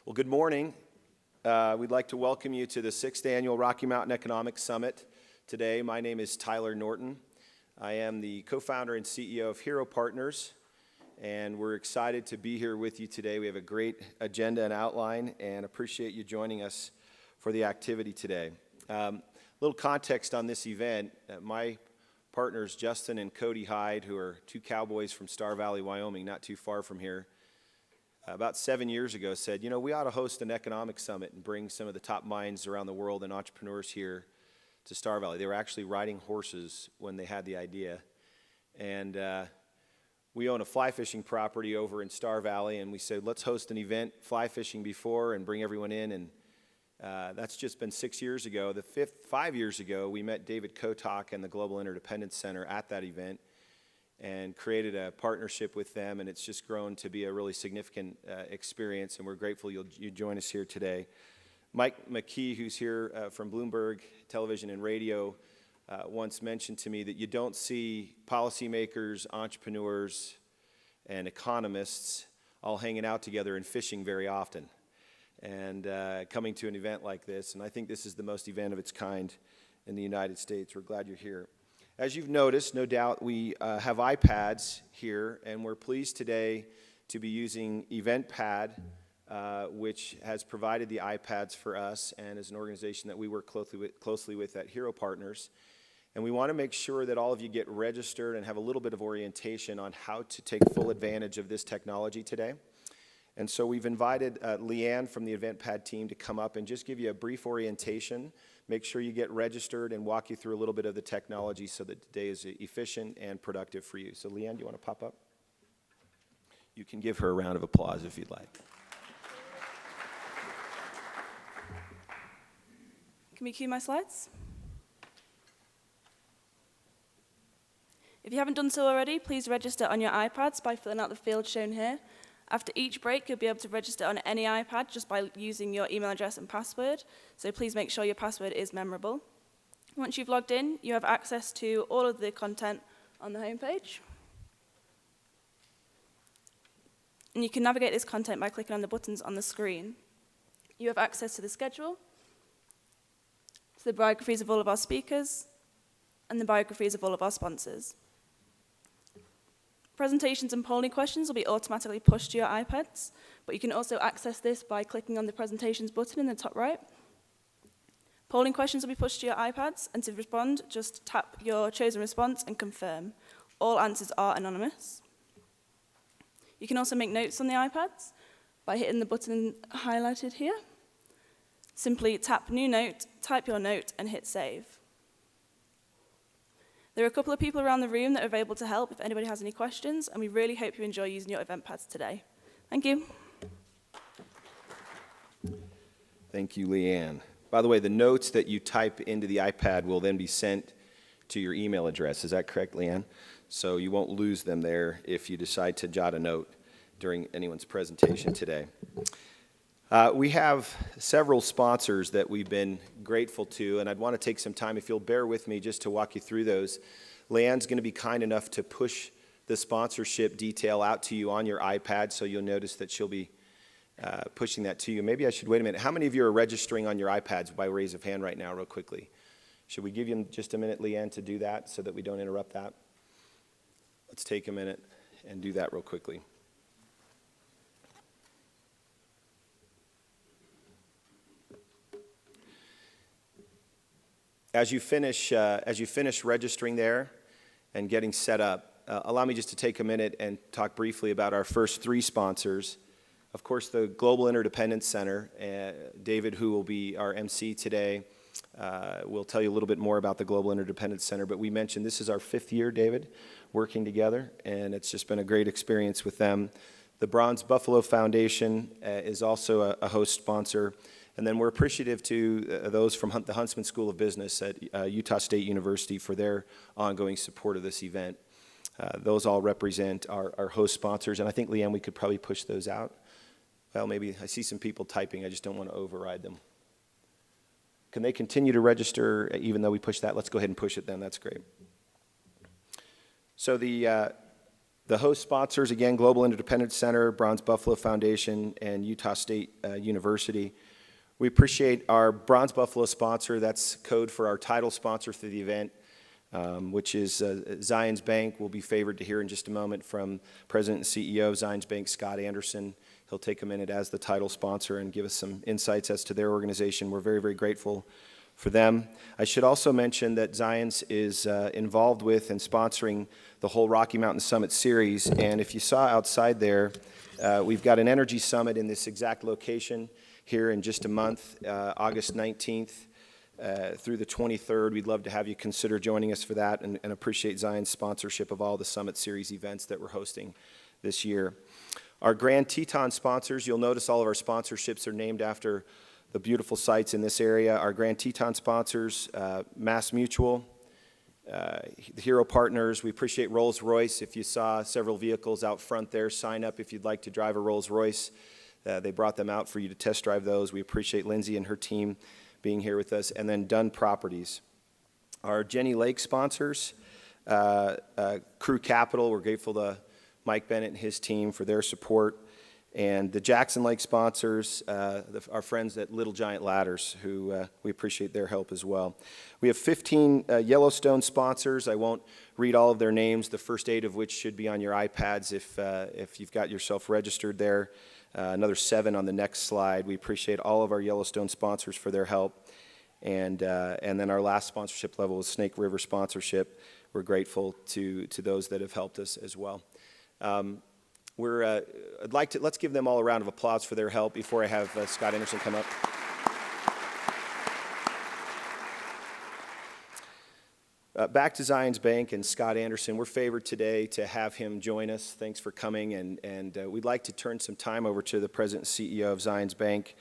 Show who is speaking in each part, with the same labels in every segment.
Speaker 1: Well, good morning. We'd like to welcome you to the 6th Annual Rocky Mountain Economic Summit today. My name is Tyler Norton. I am the co-founder and CEO of Hero Partners, and we're excited to be here with you today. We have a great agenda and outline, and appreciate you joining us for the activity today. A little context on this event. My partners, Justin and Cody Hyde, who are two cowboys from Star Valley, Wyoming, not too far from here, about 7 years ago said, you know, we ought to host an economic summit and bring some of the top minds around the world and entrepreneurs here to Star Valley. They were actually riding horses when they had the idea. And we own a fly fishing property over in Star Valley, and we said, let's host an event, fly fishing before, and bring everyone in. And that's just been 6 years ago. 5 years ago, we met David Kotok and the Global Interdependence Center at that event and created a partnership with them, and it's just grown to be a really significant experience, and we're grateful you join us here today. Mike McKee, who's here from Bloomberg Television and Radio, once mentioned to me that you don't see policymakers, entrepreneurs, and economists all hanging out together and fishing very often, and coming to an event like this, and I think this is the most event of its kind in the United States. We're glad you're here. As you've noticed, no doubt, we have iPads here, and we're pleased today to be using EventPad, which has provided the iPads for us and is an organization that we work closely with at Hero Partners. And we want to make sure that all of you get registered and have a little bit of orientation on how to take full advantage of this technology today. And so we've invited Leanne from the EventPad team to come up and just give you a brief orientation. Make sure you get registered and walk you through a little bit of the technology so that today is efficient and productive for you. So Leanne, do you want to pop up? You can give her a round of applause if you'd like.
Speaker 2: Can we cue my slides? If you haven't done so already, please register on your iPads by filling out the field shown here. After each break, you'll be able to register on any iPad just by using your email address and password, so please make sure your password is memorable. Once you've logged in, you have access to all of the content on the homepage. And you can navigate this content by clicking on the buttons on the screen. You have access to the schedule, to the biographies of all of our speakers, and the biographies of all of our sponsors. Presentations and polling questions will be automatically pushed to your iPads, but you can also access this by clicking on the presentations button in the top right. Polling questions will be pushed to your iPads, and to respond, just tap your chosen response and confirm. All answers are anonymous. You can also make notes on the iPads by hitting the button highlighted here. Simply tap New Note, type your note, and hit Save. There are a couple of people around the room that are available to help if anybody has any questions, and we really hope you enjoy using your EventPads today. Thank you.
Speaker 1: Thank you, Leanne. By the way, the notes that you type into the iPad will then be sent to your email address. Is that correct, Leanne? So you won't lose them there if you decide to jot a note during anyone's presentation today. We have several sponsors that we've been grateful to, and I'd want to take some time, if you'll bear with me, just to walk you through those. Leanne's going to be kind enough to push the sponsorship detail out to you on your iPad, so you'll notice that she'll be pushing that to you. Maybe I should wait a minute. How many of you are registering on your iPads by raise of hand right now, real quickly? Should we give you just a minute, Leanne, to do that so that we don't interrupt that? Let's take a minute and do that real quickly. As you finish registering there and getting set up, allow me just to take a minute and talk briefly about our first three sponsors. Of course, the Global Interdependence Center. David, who will be our MC today, will tell you a little bit more about the Global Interdependence Center. But we mentioned this is our 5th year, David, working together, and it's just been a great experience with them. The Bronze Buffalo Foundation is also a host sponsor. And then we're appreciative to those from the Huntsman School of Business at Utah State University for their ongoing support of this event. Those all represent our host sponsors, and I think, Leanne, we could probably push those out. Well, maybe I see some people typing. I just don't want to override them. Can they continue to register even though we push that? Let's go ahead and push it then. That's great. So the The host sponsors, again, Global Interdependence Center, Bronze Buffalo Foundation, and Utah State University. We appreciate our Bronze Buffalo sponsor. That's code for our title sponsor for the event, which is Zions Bank. We'll be favored to hear in just a moment from President and CEO of Zions Bank, Scott Anderson. He'll take a minute as the title sponsor and give us some insights as to their organization. We're very, very grateful for them. I should also mention that Zions is involved with and sponsoring the whole Rocky Mountain Summit series. And if you saw outside there, we've got an energy summit in this exact location here in just a month, August 19th through the 23rd. We'd love to have you consider joining us for that and appreciate Zion's sponsorship of all the Summit Series events that we're hosting this year. Our Grand Teton sponsors, you'll notice all of our sponsorships are named after the beautiful sites in this area. Our Grand Teton sponsors, Mass Mutual, the Hero Partners. We appreciate Rolls-Royce. If you saw several vehicles out front there, sign up if you'd like to drive a Rolls-Royce. They brought them out for you to test drive those. We appreciate Lindsay and her team being here with us. And then Dunn Properties. Our Jenny Lake sponsors, Crew Capital. We're grateful to Mike Bennett and his team for their support. And the Jackson Lake sponsors, our friends at Little Giant Ladders, who we appreciate their help as well. We have 15 Yellowstone sponsors. I won't read all of their names, the first 8 of which should be on your iPads if you've got yourself registered there. Another 7 on the next slide. We appreciate all of our Yellowstone sponsors for their help. And then our last sponsorship level is Snake River sponsorship. We're grateful to those that have helped us as well. Let's give them all a round of applause for their help before I have Scott Anderson come up. Back to Zions Bank and Scott Anderson. We're favored today to have him join us. Thanks for coming, and we'd like to turn some time over to the President and CEO of Zions Bank,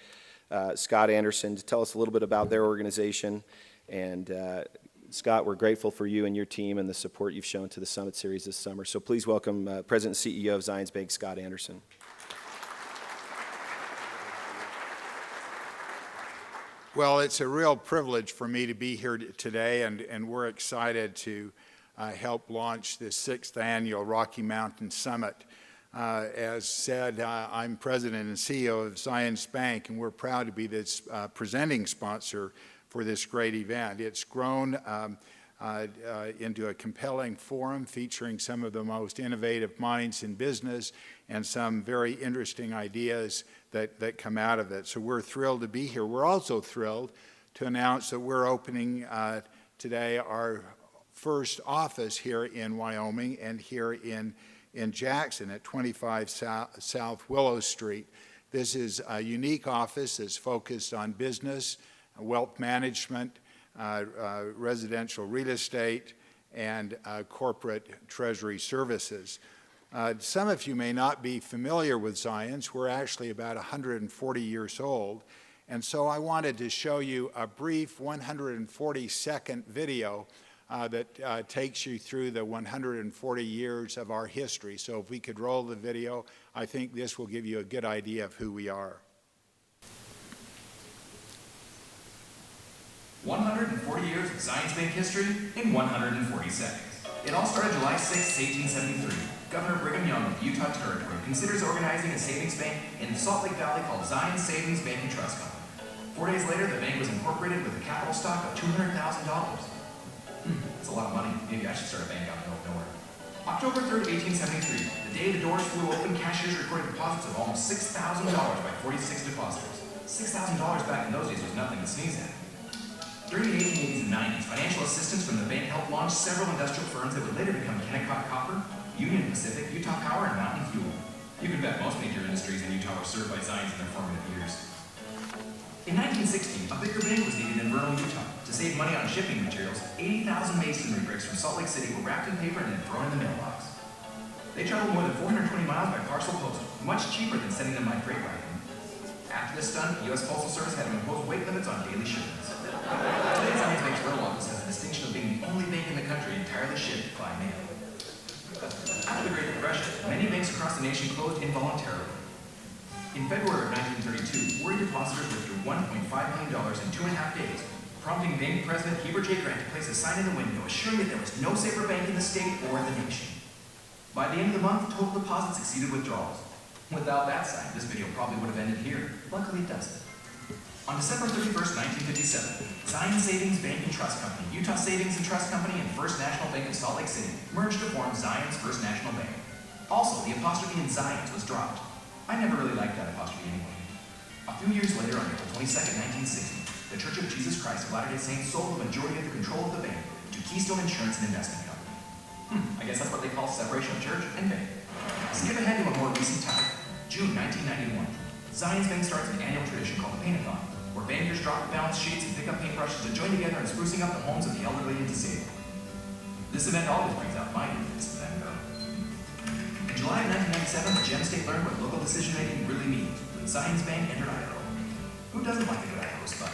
Speaker 1: Scott Anderson, to tell us a little bit about their organization. And Scott, we're grateful for you and your team and the support you've shown to the Summit Series this summer. So please welcome President and CEO of Zions Bank, Scott Anderson.
Speaker 3: Well, it's a real privilege for me to be here today, and we're excited to help launch the 6th annual Rocky Mountain Summit. As said, I'm President and CEO of Zions Bank, and we're proud to be this presenting sponsor for this great event. It's grown into a compelling forum featuring some of the most innovative minds in business and some very interesting ideas that come out of it. So we're thrilled to be here. We're also thrilled to announce that we're opening today our first office here in Wyoming and here in Jackson at 25 South Willow Street. This is a unique office that's focused on business, wealth management, residential real estate, and corporate treasury services. Some of you may not be familiar with Zions. We're actually about 140 years old. And so I wanted to show you a brief 140-second video that takes you through the 140 years of our history. So if we could roll the video, I think this will give you a good idea of who we are.
Speaker 4: 140 years of Zions Bank history in 140 seconds. It all started July 6, 1873. Governor Brigham Young of the Utah Territory considers organizing a savings bank in the Salt Lake Valley called Zions Savings Bank and Trust Company. 4 days later, the bank was incorporated with a capital stock of $200,000. That's a lot of money. Maybe I should start a bank out in the middle of nowhere. October 3rd, 1873, the day the doors flew open, cashiers recorded deposits of almost $6,000 by 46 depositors. $6,000 back in those days was nothing to sneeze at. During the 1880s and 90s, financial assistance from the bank helped launch several industrial firms that would later become Kennecott Copper, Union Pacific, Utah Power, and Mountain Fuel. You can bet most major industries in Utah were served by Zions in their formative years. In 1960, a bigger bank was needed in Vernal, Utah. To save money on shipping materials, 80,000 masonry bricks from Salt Lake City were wrapped in paper and then thrown in the mailbox. They traveled more than 420 miles by parcel post, much cheaper than sending them by freight wagon. After this stunt, the U.S. Postal Service had to impose weight limits on daily shipments. Today, Zions Bank's rental office has the distinction of being the only bank in the country entirely shipped by mail. After the Great Depression, many banks across the nation closed involuntarily. In February of 1932, worried depositors withdrew $1.5 million in 2.5 days, prompting Bank President Heber J. Grant to place a sign in the window assuring that there was no safer bank in the state or the nation. By the end of the month, total deposits exceeded withdrawals. Without that sign, this video probably would have ended here. Luckily, it doesn't. On December 31st, 1957, Zion Savings Bank and Trust Company, Utah Savings and Trust Company, and First National Bank of Salt Lake City merged to form Zion's First National Bank. Also, the apostrophe in Zion's was dropped. I never really liked that apostrophe anyway. A few years later, on April 22nd, 1960, the Church of Jesus Christ of Latter-day Saints sold the majority of the control of the bank to Keystone Insurance and Investment Company. I guess that's what they call separation of church and bank. Skip ahead to a more recent time, June 1991. Zion's Bank starts an annual tradition called the Paint-a-thon, where bankers drop the balance sheets and pick up paintbrushes to join together in sprucing up the homes of the elderly and disabled. This event always brings out my youth, Van Gogh. In July of 1997, the Gem State learned what local decision-making really means when Zion's Bank entered Idaho. Who doesn't like a good Idaho spot?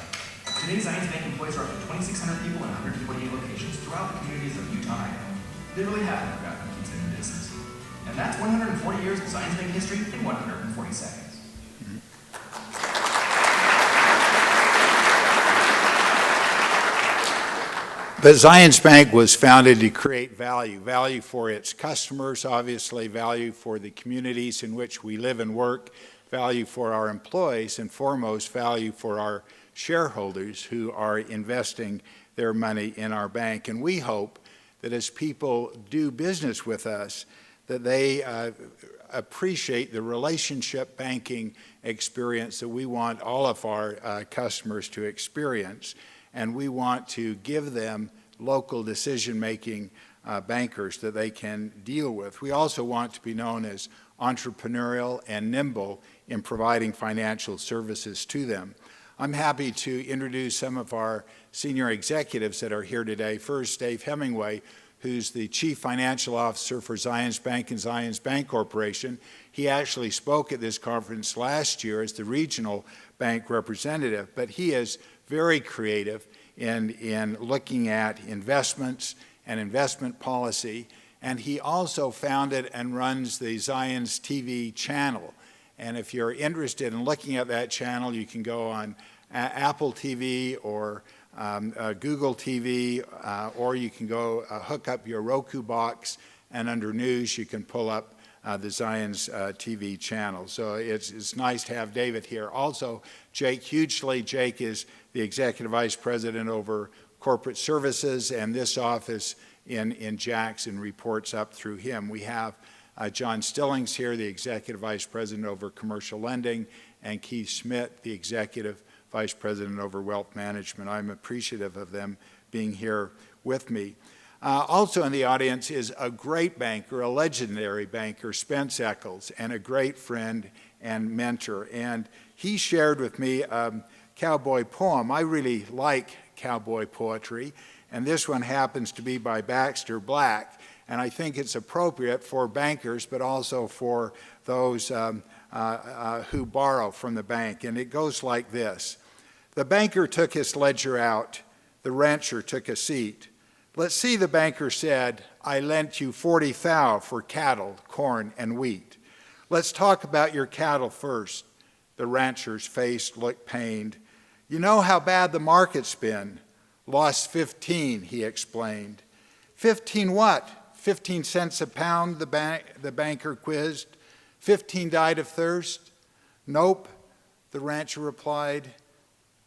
Speaker 4: Today, Zion's Bank employs roughly 2,600 people in 128 locations throughout the communities of Utah and Idaho. They really haven't forgotten what keeps them in business. And that's 140 years of Zion's Bank history in 140 seconds.
Speaker 3: But Zion's Bank was founded to create value for its customers, obviously, value for the communities in which we live and work, value for our employees, and foremost, value for our shareholders who are investing their money in our bank. And we hope that as people do business with us, that they appreciate the relationship banking experience that we want all of our customers to experience. And we want to give them local decision-making bankers that they can deal with. We also want to be known as entrepreneurial and nimble in providing financial services to them. I'm happy to introduce some of our senior executives that are here today. First, Dave Hemingway, who's the Chief Financial Officer for Zion's Bank and Zion's Bank Corporation. He actually spoke at this conference last year as the regional bank representative, but he is very creative in looking at investments and investment policy. And he also founded and runs the Zion's TV channel. And if you're interested in looking at that channel, you can go on Apple TV or Google TV, or you can go hook up your Roku box, and under News you can pull up the Zion's TV channel. So it's nice to have David here. Also, Jake Hughley. Jake is the Executive Vice President over Corporate Services, and this office in Jackson reports up through him. We have John Stillings here, the Executive Vice President over Commercial Lending, and Keith Schmidt, the Executive Vice President over Wealth Management. I'm appreciative of them being here with me. Also in the audience is a great banker, a legendary banker, Spence Eccles, and a great friend and mentor. And he shared with me a cowboy poem. I really like cowboy poetry, and this one happens to be by Baxter Black. And I think it's appropriate for bankers, but also for those who borrow from the bank. And it goes like this. The banker took his ledger out. The rancher took a seat. Let's see, the banker said, I lent you 40 thou for cattle, corn, and wheat. Let's talk about your cattle first. The rancher's face looked pained. You know how bad the market's been. Lost 15, he explained. 15 what? 15 cents a pound, the banker quizzed. 15 died of thirst? Nope, the rancher replied.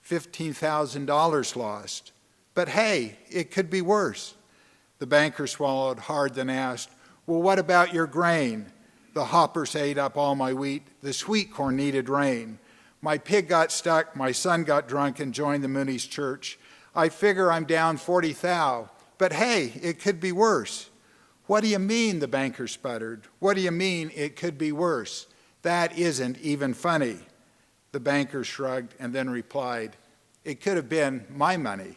Speaker 3: $15,000 lost. But hey, it could be worse. The banker swallowed hard, then asked, well, what about your grain? The hoppers ate up all my wheat. The sweet corn needed rain. My pig got stuck. My son got drunk and joined the Mooney's church. I figure I'm down 40 thou. But hey, it could be worse. What do you mean, the banker sputtered. What do you mean it could be worse? That isn't even funny. The banker shrugged and then replied, it could have been my money.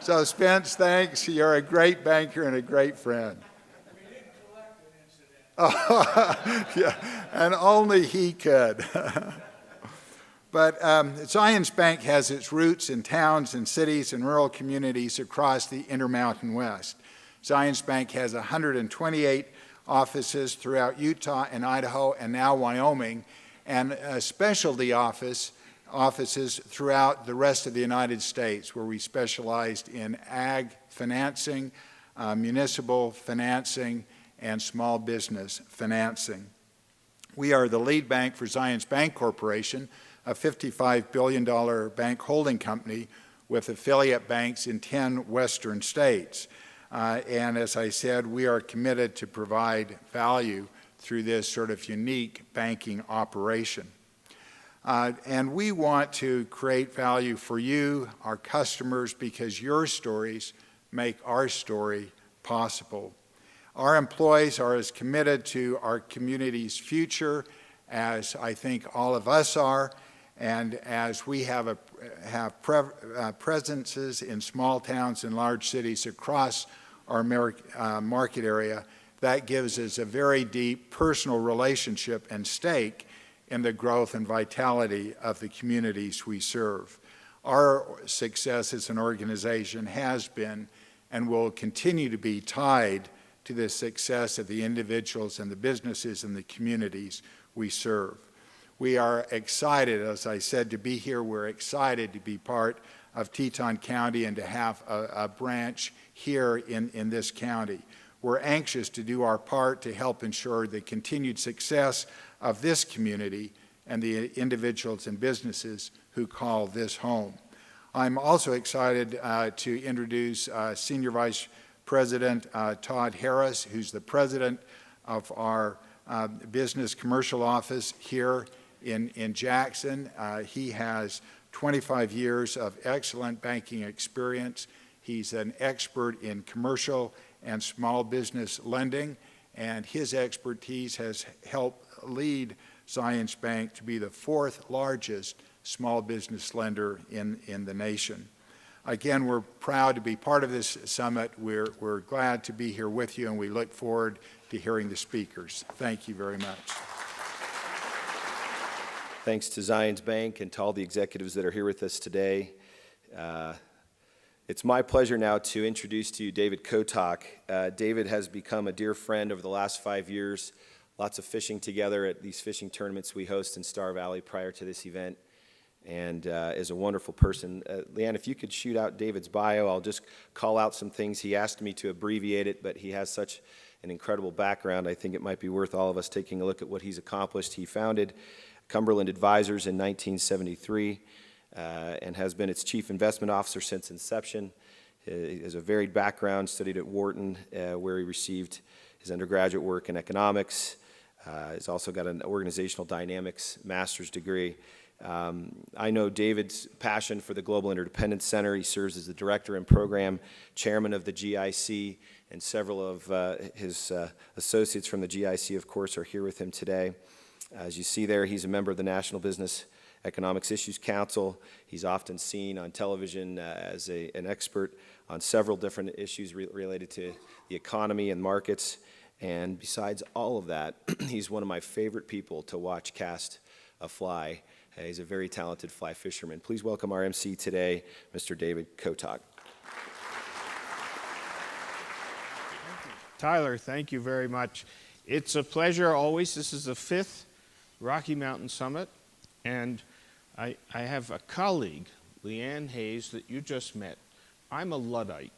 Speaker 3: So Spence, thanks. You're a great banker and a great friend.
Speaker 5: We didn't collect an incident.
Speaker 3: Yeah, and only he could. But Zion's Bank has its roots in towns and cities and rural communities across the Intermountain West. Zion's Bank has 128 offices throughout Utah and Idaho and now Wyoming, and specialty offices throughout the rest of the United States, where we specialized in ag financing, municipal financing, and small business financing. We are the lead bank for Zions Bank Corporation, a $55 billion bank holding company with affiliate banks in 10 western states. And as I said, we are committed to provide value through this sort of unique banking operation. And we want to create value for you, our customers, because your stories make our story possible. Our employees are as committed to our community's future as I think all of us are, and as we have presences in small towns and large cities across our market area, that gives us a very deep personal relationship and stake in the growth and vitality of the communities we serve. Our success as an organization has been and will continue to be tied to the success of the individuals and the businesses and the communities we serve. We are excited, as I said, to be here. We're excited to be part of Teton County and to have a branch here in this county. We're anxious to do our part to help ensure the continued success of this community and the individuals and businesses who call this home. I'm also excited to introduce Senior Vice President Todd Harris, who's the president of our business commercial office here in Jackson. He has 25 years of excellent banking experience. He's an expert in commercial and small business lending, and his expertise has helped lead Zions Bank to be the 4th largest small business lender in the nation. Again, we're proud to be part of this summit. We're glad to be here with you, and we look forward to hearing the speakers. Thank you very much.
Speaker 1: Thanks to Zions Bank and to all the executives that are here with us today. It's my pleasure now to introduce to you David Kotok. David has become a dear friend over the last 5 years. Lots of fishing together at these fishing tournaments we host in Star Valley prior to this event, and is a wonderful person. Leanne, if you could shoot out David's bio, I'll just call out some things. He asked me to abbreviate it, but he has such an incredible background. I think it might be worth all of us taking a look at what he's accomplished. He founded Cumberland Advisors in 1973 and has been its chief investment officer since inception. He has a varied background, studied at Wharton, where he received his undergraduate work in economics. He's also got an organizational dynamics master's degree. I know David's passion for the Global Interdependence Center. He serves as the director and program chairman of the GIC, and several of his associates from the GIC, of course, are here with him today. As you see there, he's a member of the National Business Economics Issues Council. He's often seen on television as an expert on several different issues related to the economy and markets. And besides all of that, he's one of my favorite people to watch cast a fly. He's a very talented fly fisherman. Please welcome our MC today, Mr. David Kotok.
Speaker 5: Tyler, thank you very much. It's a pleasure always. This is the 5th Rocky Mountain Summit, and I have a colleague, Leanne Hayes, that you just met. I'm a Luddite.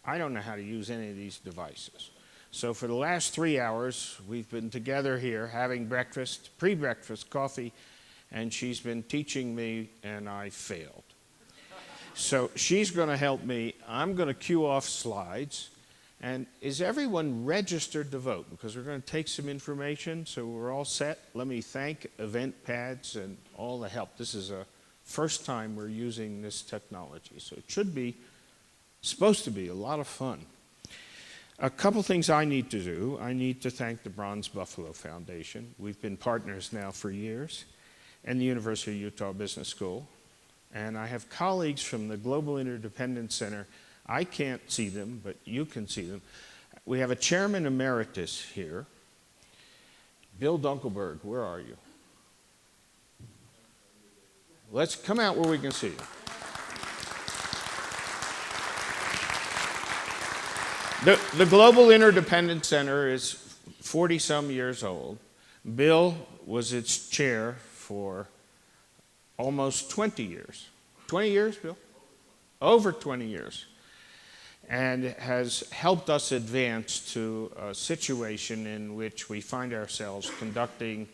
Speaker 5: I don't know how to use any of these devices. So for the last 3 hours, we've been together here having breakfast, pre-breakfast coffee, and she's been teaching me, and I failed. So she's going to help me. I'm going to cue off slides. And is everyone registered to vote? Because we're going to take some information, so we're all set. Let me thank Event Pads and all the help. This is a first time we're using this technology, so it should be, supposed to be a lot of fun. A couple things I need to do. I need to thank the Bronze Buffalo Foundation. We've been partners now for years, and the University of Utah Business School. And I have colleagues from the Global Interdependence Center. I can't see them, but you can see them. We have a chairman emeritus here. Bill Dunkelberg, where are you? Let's come out where we can see you. The Global Interdependence Center is 40-some years old. Bill was its chair for almost 20 years. 20 years, Bill? Over 20 years. and has helped us advance to a situation in which we find ourselves conducting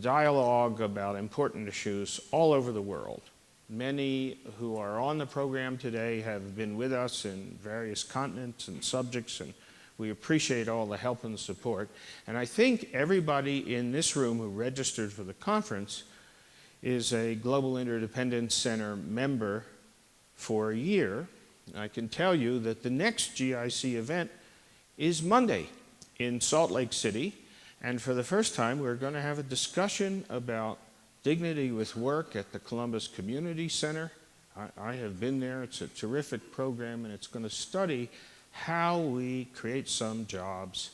Speaker 5: dialogue about important issues all over the world. Many who are on the program today have been with us in various continents and subjects, and we appreciate all the help and support. And I think everybody in this room who registered for the conference is a Global Interdependence Center member for a year. I can tell you that the next GIC event is Monday in Salt Lake City, and for the first time we're going to have a discussion about dignity with work at the Columbus Community Center. I have been there. It's a terrific program, and it's going to study how we create some jobs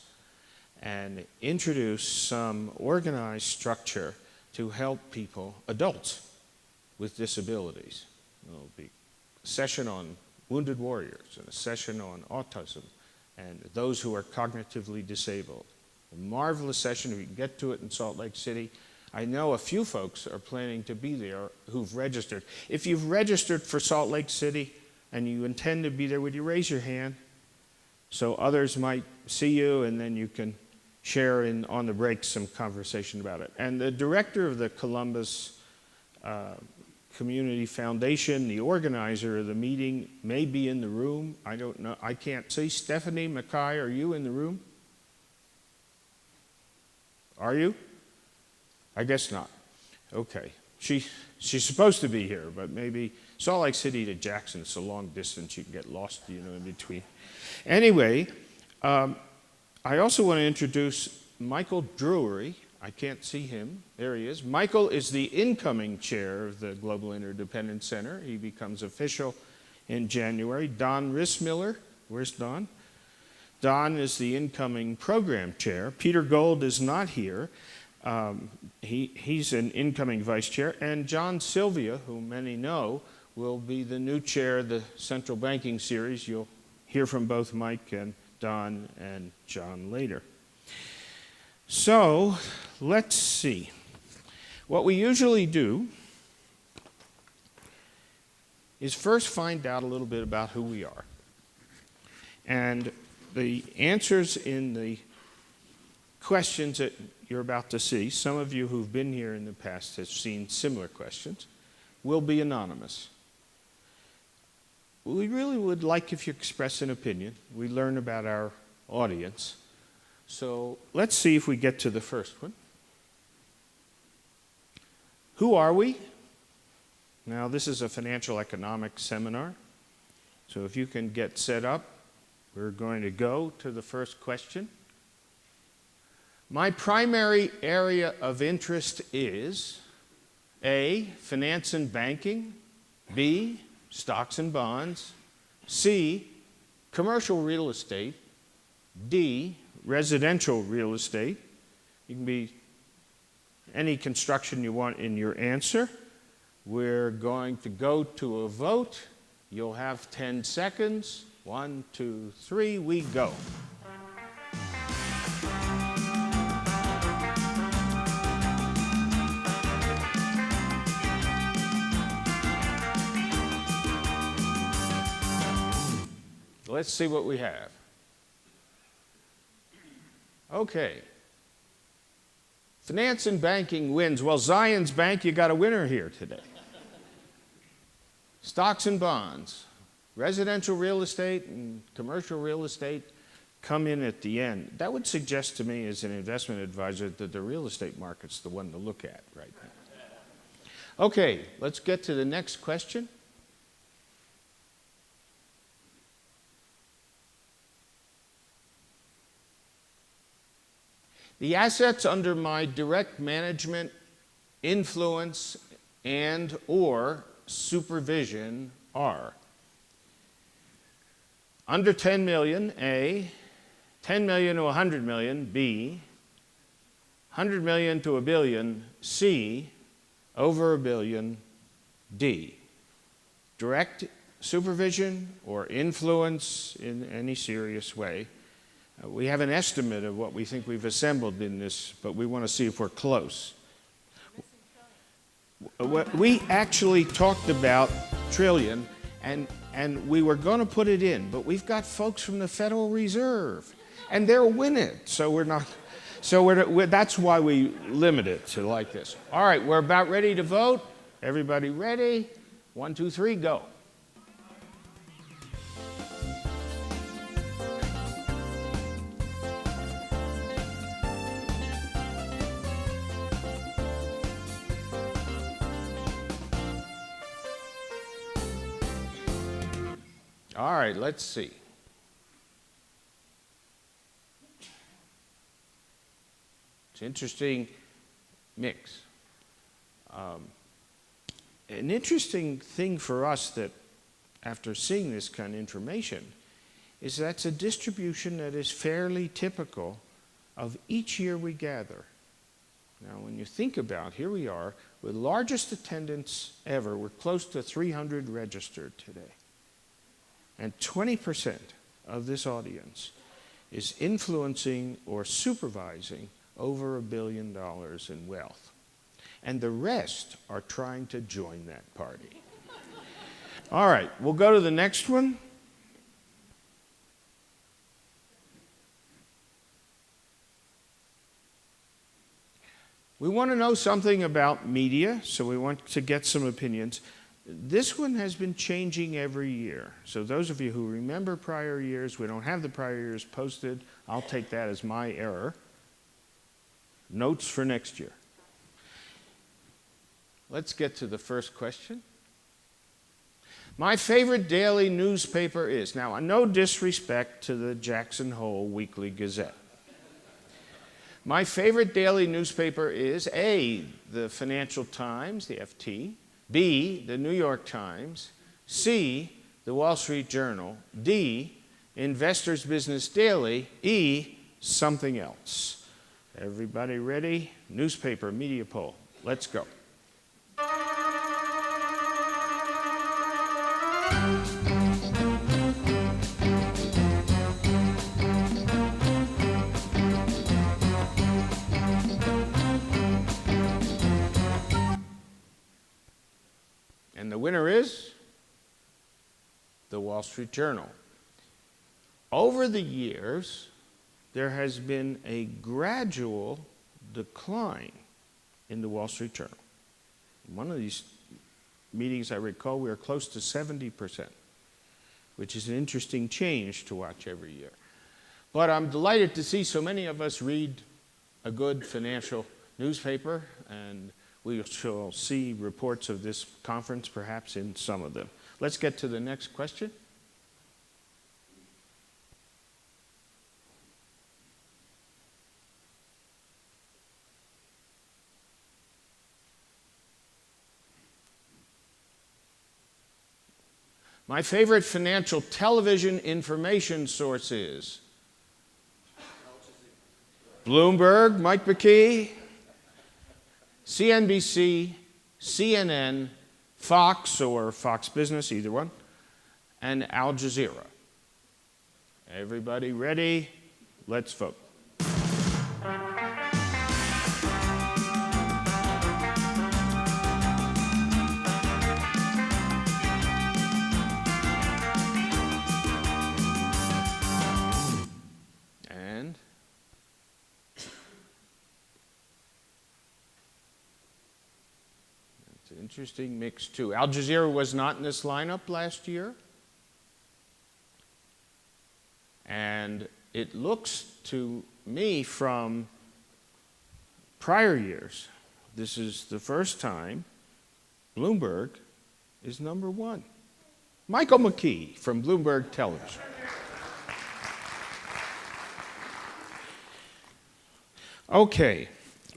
Speaker 5: and introduce some organized structure to help people, adults with disabilities. There'll be a session on wounded warriors and a session on autism and those who are cognitively disabled. A marvelous session. If you can get to it in Salt Lake City. I know a few folks are planning to be there who've registered. If you've registered for Salt Lake City and you intend to be there, would you raise your hand so others might see you, and then you can share on the break some conversation about it. And the director of the Columbus Community Foundation, the organizer of the meeting, may be in the room. I don't know. I can't see. Stephanie Mackay, are you in the room? Are you? I guess not. Okay. She's supposed to be here, but maybe Salt Lake City to Jackson, it's a long distance. You can get lost, in between. Anyway, I also want to introduce Michael Drury. I can't see him. There he is. Michael is the incoming chair of the Global Interdependence Center. He becomes official in January. Don Rissmiller, where's Don? Don is the incoming program chair. Peter Gold is not here. He's an incoming vice chair. And John Sylvia, who many know, will be the new chair of the Central Banking Series. You'll hear from both Mike and Don and John later. So let's see. What we usually do is first find out a little bit about who we are. And the answers in the questions that you're about to see, some of you who've been here in the past have seen similar questions, will be anonymous. We really would like if you express an opinion. We learn about our audience. So let's see if we get to the first one. Who are we? Now, this is a financial economics seminar. So if you can get set up, we're going to go to the first question. My primary area of interest is A, finance and banking, B, stocks and bonds, C, commercial real estate, D, residential real estate. You can be any construction you want in your answer. We're going to go to a vote. You'll have 10 seconds. 1, 2, 3, we go. Let's see what we have. Okay. Finance and banking wins. Well, Zion's Bank, you got a winner here today. Stocks and bonds, residential real estate and commercial real estate come in at the end. That would suggest to me as an investment advisor that the real estate market's the one to look at right now. Okay, let's get to the next question. The assets under my direct management, influence, and or supervision are under 10 million, A, 10 million to 100 million, B, 100 million to a billion, C, over a billion, D. Direct supervision or influence in any serious way. We have an estimate of what we think we've assembled in this, but we want to see if we're close. We actually talked about trillion, and and we were going to put it in, but we've got folks from the Federal Reserve, and they'll win it. So we're not. So that's why we limit it to like this. All right, we're about ready to vote. Everybody ready? 1, 2, 3, go. All right, let's see. It's an interesting mix. An interesting thing for us that, after seeing this kind of information, is that's a distribution that is fairly typical of each year we gather. Now, when you think about, here we are, with largest attendance ever, we're close to 300 registered today. And 20% of this audience is influencing or supervising over $1 billion in wealth. And the rest are trying to join that party. All right, we'll go to the next one. We want to know something about media, so we want to get some opinions. This one has been changing every year. So those of you who remember prior years, we don't have the prior years posted. I'll take that as my error. Notes for next year. Let's get to the first question. My favorite daily newspaper is, now no disrespect to the Jackson Hole Weekly Gazette. My favorite daily newspaper is A, the Financial Times, the FT, B, the New York Times, C, the Wall Street Journal, D, Investor's Business Daily, E, something else. Everybody ready? Newspaper media poll. Let's go. And the winner is the Wall Street Journal. Over the years, there has been a gradual decline in the Wall Street Journal. In one of these meetings, I recall, we were close to 70%, which is an interesting change to watch every year. But I'm delighted to see so many of us read a good financial newspaper, and we shall see reports of this conference perhaps in some of them. Let's get to the next question. My favorite financial television information source is Bloomberg, Mike McKee, CNBC, CNN, Fox or Fox Business, either one, and Al Jazeera. Everybody ready? Let's vote. Interesting mix, too. Al Jazeera was not in this lineup last year. And it looks to me from prior years, this is the first time Bloomberg is number one. Michael McKee from Bloomberg Television. Okay,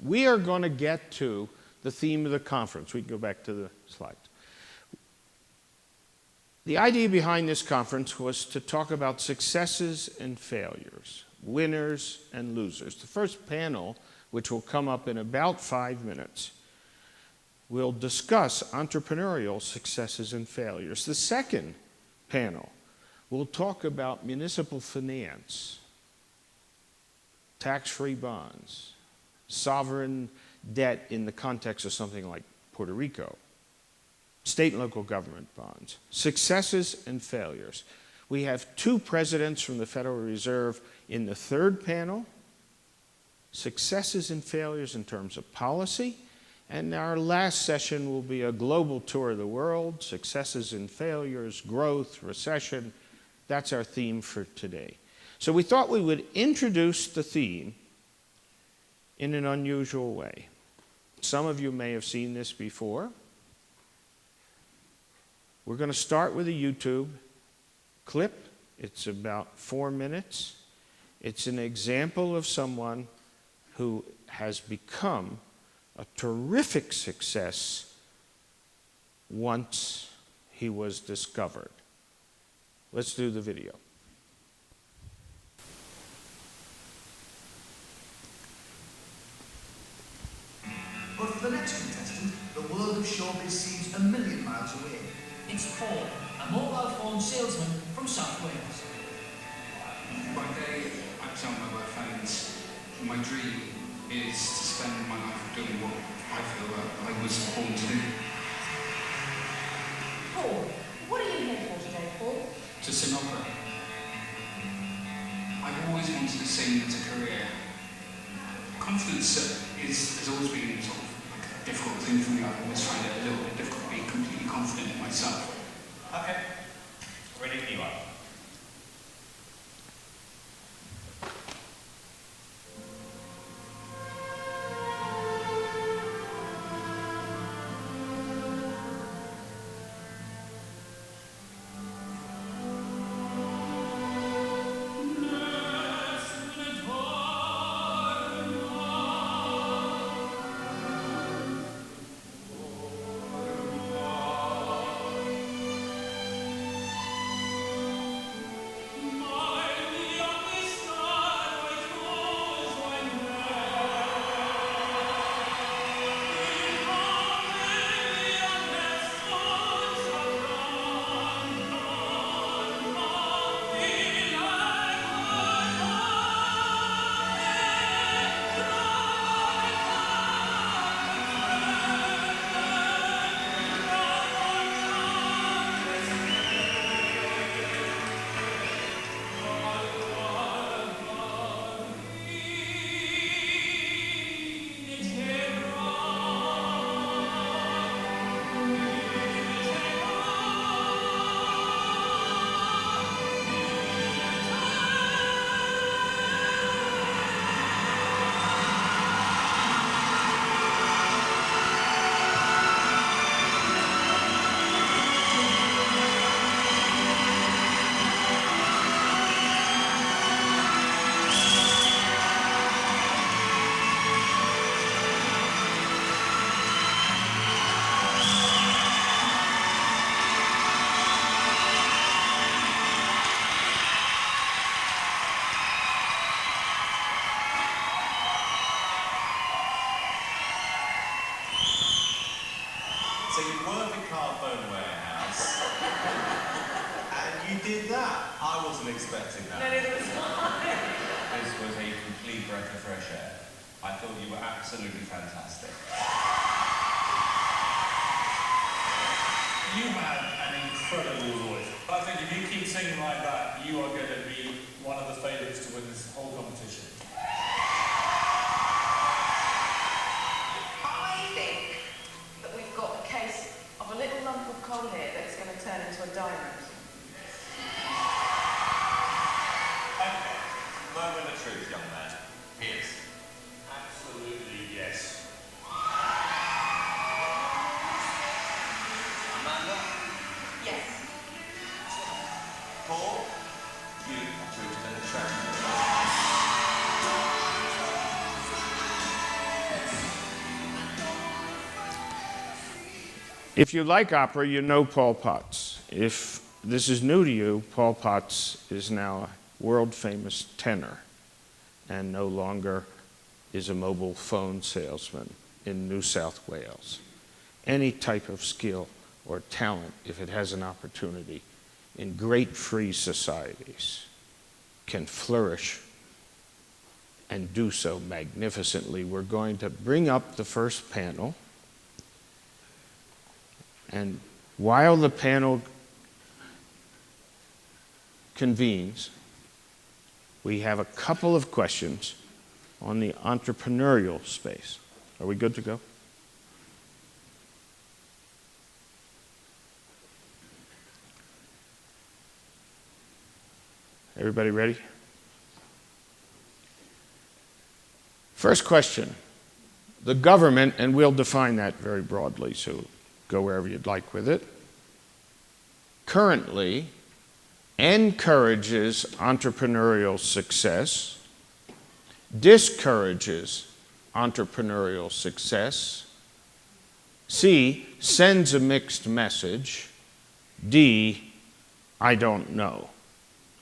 Speaker 5: we are going to get to the theme of the conference. We can go back to the slides. The idea behind this conference was to talk about successes and failures, winners and losers. The first panel, which will come up in about 5 minutes, will discuss entrepreneurial successes and failures. The second panel will talk about municipal finance, tax-free bonds, sovereign debt in the context of something like Puerto Rico. state and local government bonds, successes and failures. We have two presidents from the Federal Reserve in the third panel, successes and failures in terms of policy, and our last session will be a global tour of the world, successes and failures, growth, recession. That's our theme for today. So we thought we would introduce the theme in an unusual way. Some of you may have seen this before. We're going to start with a YouTube clip. It's about 4 minutes. It's an example of someone who has become a terrific success once he was discovered. Let's do the video.
Speaker 6: But for the next contestant, the world of showbiz seems a million miles away.
Speaker 7: It's Paul, a mobile phone salesman from South Wales.
Speaker 8: One day, I tell my friends, my dream is to spend my life doing what I feel I was born to do.
Speaker 7: Paul, what are you here for today, Paul?
Speaker 8: To sing opera. I've always wanted to sing as a career. Confidence has always been sort of like a difficult thing for me. I always find it a little bit difficult being completely confident in myself.
Speaker 4: Okay. Ready when you are.
Speaker 9: So you work at Cardphone Warehouse, and you did that. I wasn't expecting that.
Speaker 7: No, it was fine.
Speaker 9: This was a complete breath of fresh air. I thought you were absolutely fantastic.
Speaker 10: You have an incredible voice. I think if you keep singing like that, you are going to be one of the favourites to win this whole competition.
Speaker 7: I think that we've got a case of a little lump of coal here that's going to turn into a diamond.
Speaker 9: Okay, moment of truth, young man. Here's.
Speaker 10: Absolutely, yes.
Speaker 9: Amanda,
Speaker 7: Yes.
Speaker 9: Paul, you are true to the attraction.
Speaker 5: If you like opera, you know Paul Potts. If this is new to you, Paul Potts is now a world-famous tenor and no longer is a mobile phone salesman in New South Wales. Any type of skill or talent, if it has an opportunity in great free societies, can flourish and do so magnificently. We're going to bring up the first panel. And while the panel convenes, we have a couple of questions on the entrepreneurial space. Are we good to go? Everybody ready? First question. The government, and we'll define that very broadly, so go wherever you'd like with it, currently encourages entrepreneurial success, discourages entrepreneurial success, C, sends a mixed message, D, I don't know.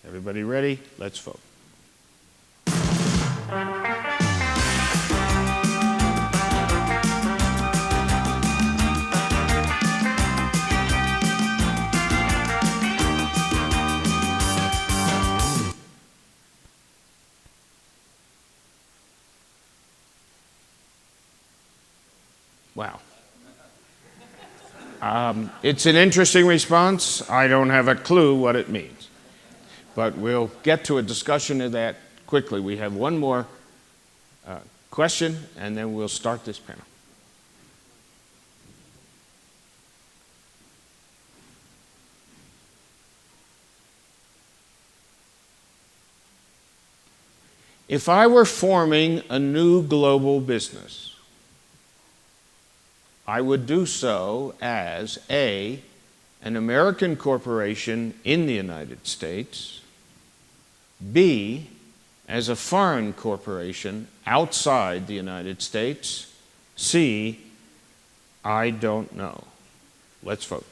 Speaker 5: Everybody ready? Let's vote. Wow. It's an interesting response. I don't have a clue what it means. But we'll get to a discussion of that quickly. We have one more question, and then we'll start this panel. If I were forming a new global business, I would do so as A, an American corporation in the United States, B, as a foreign corporation outside the United States, C, I don't know. Let's vote.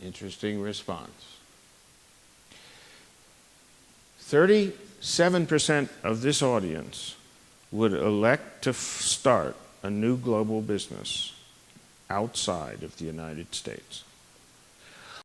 Speaker 5: Interesting response. 37% of this audience would elect to start a new global business outside of the United States.